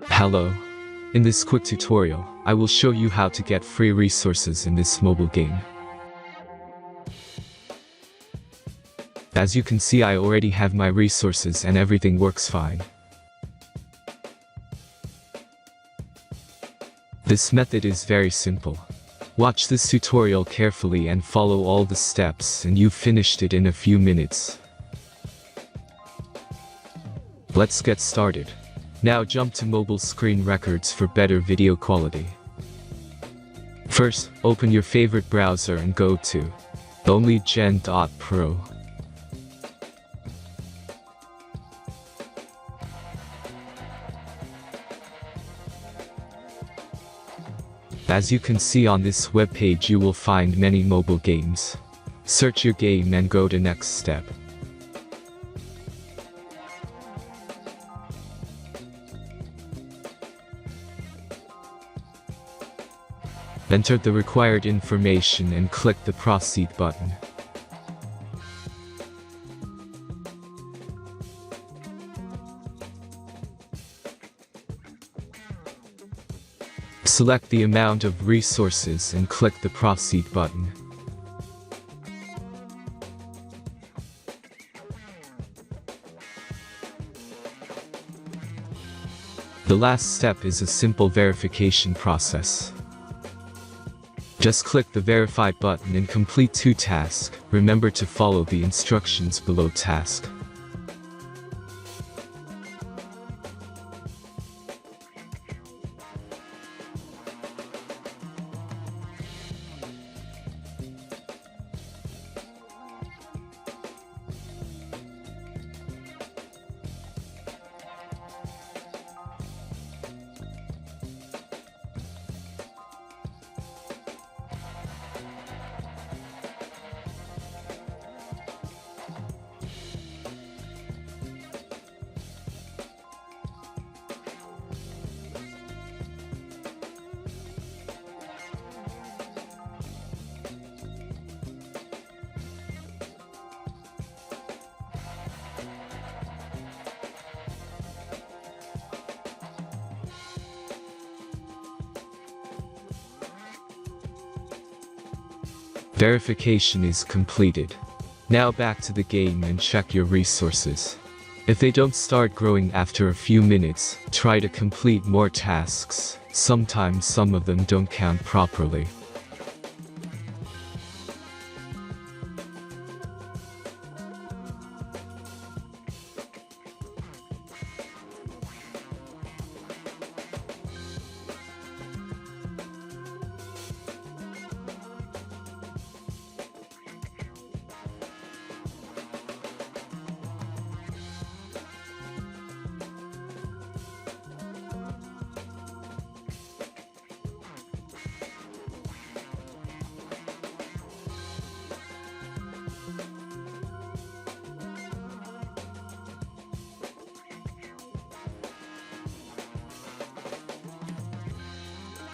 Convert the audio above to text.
Hello. In this quick tutorial, I will show you how to get free resources in this mobile game. As you can see, I already have my resources and everything works fine. This method is very simple. Watch this tutorial carefully and follow all the steps and you've finished it in a few minutes. Let's get started. Now jump to mobile screen records for better video quality. First, open your favorite browser and go to onlygen.pro. As you can see on this webpage, you will find many mobile games. Search your game and go to next step. Enter the required information and click the Proceed button. Select the amount of resources and click the Proceed button. The last step is a simple verification process. Just click the Verify button and complete 2 tasks. Remember to follow the instructions below task. Verification is completed. Now back to the game and check your resources. If they don't start growing after a few minutes, try to complete more tasks. Sometimes some of them don't count properly.